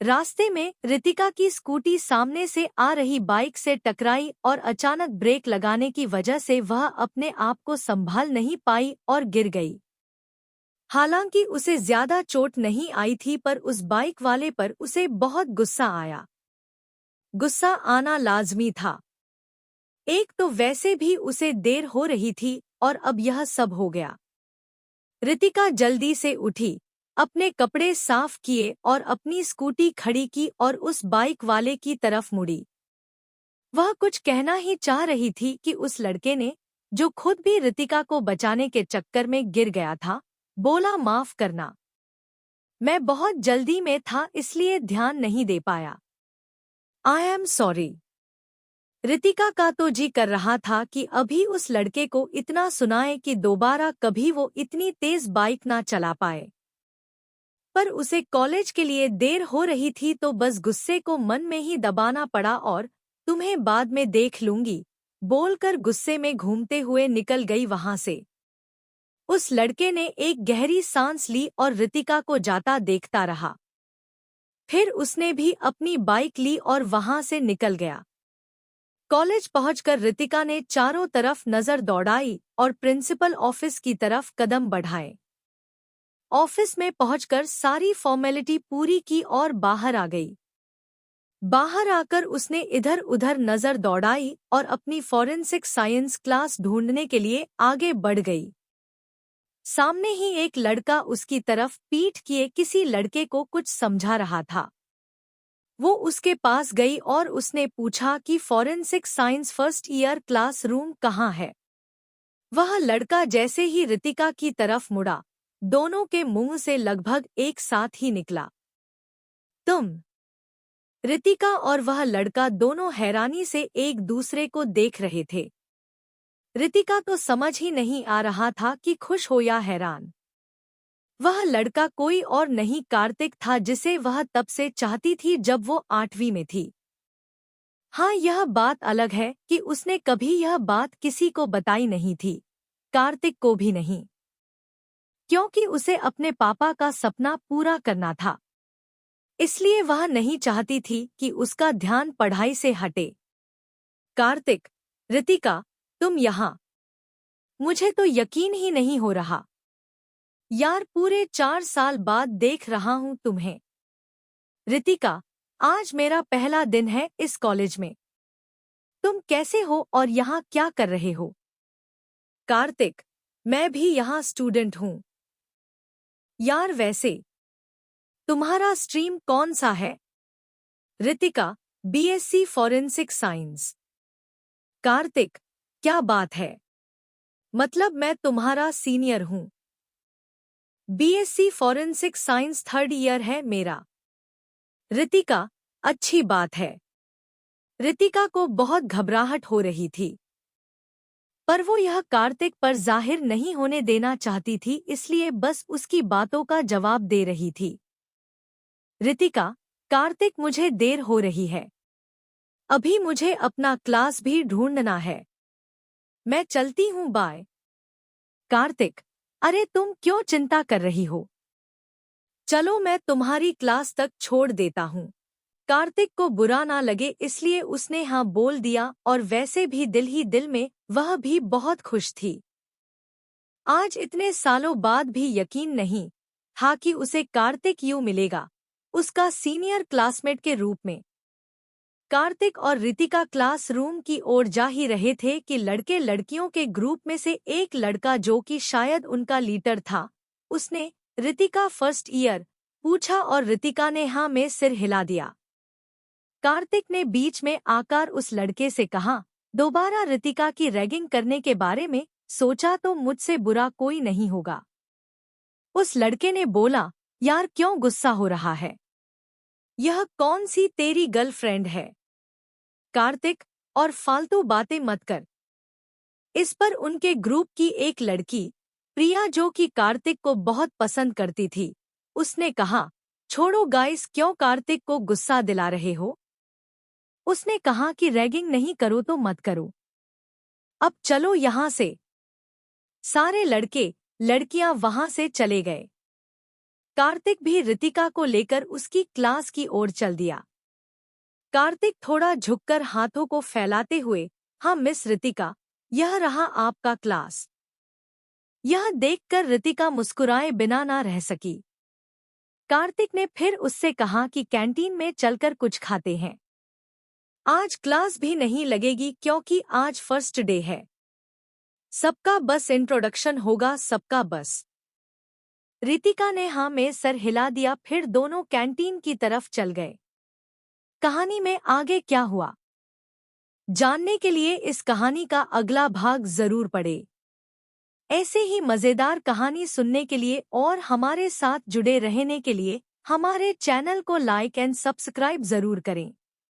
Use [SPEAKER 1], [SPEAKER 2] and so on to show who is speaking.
[SPEAKER 1] रास्ते में रितिका की स्कूटी सामने से आ रही बाइक से टकराई और अचानक ब्रेक लगाने की वजह से वह अपने आप को संभाल नहीं पाई और गिर गई। हालांकि उसे ज्यादा चोट नहीं आई थी, पर उस बाइक वाले पर उसे बहुत गुस्सा आया। गुस्सा आना लाजमी था। एक तो वैसे भी उसे देर हो रही थी और अब यह सब हो गया। रितिका जल्दी से उठी, अपने कपड़े साफ किए और अपनी स्कूटी खड़ी की और उस बाइक वाले की तरफ मुड़ी। वह कुछ कहना ही चाह रही थी कि उस लड़के ने, जो खुद भी रितिका को बचाने के चक्कर में गिर गया था, बोला, माफ करना, मैं बहुत जल्दी में था इसलिए ध्यान नहीं दे पाया। I am sorry. रितिका का तो जी कर रहा था कि अभी उस लड़के को इतना सुनाए कि दोबारा कभी वो इतनी तेज बाइक ना चला पाए। पर उसे कॉलेज के लिए देर हो रही थी तो बस गुस्से को मन में ही दबाना पड़ा और तुम्हें बाद में देख लूंगी बोलकर गुस्से में घूमते हुए निकल गई वहां से। उस लड़के ने एक गहरी सांस ली और रितिका को जाता देखता रहा। फिर उसने भी अपनी बाइक ली और वहां से निकल गया। कॉलेज पहुंचकर रितिका ने चारों तरफ नजर दौड़ाई और प्रिंसिपल ऑफिस की तरफ कदम बढ़ाए। ऑफिस में पहुंचकर सारी फॉर्मेलिटी पूरी की और बाहर आ गई। बाहर आकर उसने इधर उधर नजर दौड़ाई और अपनी फॉरेंसिक साइंस क्लास ढूंढने के लिए आगे बढ़ गई। सामने ही एक लड़का उसकी तरफ पीठ किए किसी लड़के को कुछ समझा रहा था। वो उसके पास गई और उसने पूछा कि forensic science first year classroom कहाँ है। वह लड़का जैसे ही रितिका की तरफ मुड़ा, दोनों के मुंह से लगभग एक साथ ही निकला, तुम। रितिका और वह लड़का दोनों हैरानी से एक दूसरे को देख रहे थे। रितिका तो समझ ही नहीं आ रहा था कि खुश हो या हैरान। वह लड़का कोई और नहीं कार्तिक था, जिसे वह तब से चाहती थी जब वो 8वीं में थी। हाँ, यह बात अलग है कि उसने कभी यह बात किसी को बताई नहीं थी, कार्तिक को भी नहीं, क्योंकि उसे अपने पापा का सपना पूरा करना था। इसलिए वह नहीं चाहती थी कि उसका ध्यान पढ़ाई से हटे। कार्तिक, रितिका, तुम यहाँ? मुझे तो यकीन ही नहीं हो रहा यार, पूरे 4 साल बाद देख रहा हूँ तुम्हें। रितिका, आज मेरा पहला दिन है इस कॉलेज में। तुम कैसे हो और यहाँ क्या कर रहे हो? कार्तिक, मैं भी यहाँ स्टूडेंट हूँ। यार वैसे तुम्हारा स्ट्रीम कौन सा है? Ritika, BSc forensic science. Kartik, क्या बात है, मतलब मैं तुम्हारा सीनियर हूँ। BSc forensic science 3rd year है मेरा। रितिका, अच्छी बात है। रितिका को बहुत घबराहट हो रही थी, पर वो यह कार्तिक पर जाहिर नहीं होने देना चाहती थी, इसलिए बस उसकी बातों का जवाब दे रही थी। रितिका, कार्तिक, मुझे देर हो रही है, अभी मुझे अपना क्लास भी ढूंढना है, मैं चलती हूँ, बाय। कार्तिक, अरे तुम क्यों चिंता कर रही हो? चलो मैं तुम्हारी क्लास तक छोड़ देता हूँ। कार्तिक को बुरा ना लगे इसलिए उसने हाँ बोल दिया, और वैसे भी दिल ही दिल में वह भी बहुत खुश थी। आज इतने सालों बाद भी यकीन नहीं था कि उसे कार्तिक यूं मिलेगा, उसका सीनियर क्लासमेट के रूप में। कार्तिक और रितिका क्लासरूम की ओर जा ही रहे थे कि लड़के लड़कियों के ग्रुप में से एक लड़का, जो कि शायद उनका लीडर था, उसने रितिका फर्स्ट ईयर पूछा और रितिका ने हाँ में सिर हिला दिया। कार्तिक ने बीच में आकर उस लड़के से कहा, दोबारा रितिका की रैगिंग करने के बारे में सोचा तो मुझसे बुरा कोई नहीं होगा। उस लड़के ने बोला, यार क्यों गुस्सा हो रहा है, यह कौन सी तेरी गर्लफ्रेंड है? कार्तिक, और फालतू बातें मत कर। इस पर उनके ग्रुप की एक लड़की, प्रिया, जो कि कार्तिक को बहुत पसंद करती थी, उसने कहा, छोड़ो गाइस, क्यों कार्तिक को गुस्सा दिला रहे हो? उसने कहा कि रैगिंग नहीं करो तो मत करो, अब चलो यहाँ से। सारे लड़के लड़कियां वहां से चले गए। कार्तिक भी रितिका को लेकर उसकी क्लास की ओर चल दिया। कार्तिक थोड़ा झुककर हाथों को फैलाते हुए, हाँ मिस रितिका, यह रहा आपका क्लास। यह देखकर रितिका मुस्कुराए बिना ना रह सकी। कार्तिक ने फिर उससे कहा कि कैंटीन में चलकर कुछ खाते हैं। आज क्लास भी नहीं लगेगी क्योंकि आज फर्स्ट डे है। सबका बस इंट्रोडक्शन होगा, सबका बस। रितिका ने हाँ में सर हिला दिया, फिर दोनों कैंटीन की तरफ चल गए। कहानी में आगे क्या हुआ जानने के लिए इस कहानी का अगला भाग जरूर पढ़ें। ऐसे ही मजेदार कहानी सुनने के लिए और हमारे साथ जुड़े रहने के लिए हमारे चैनल को लाइक एंड सब्सक्राइब जरूर करें।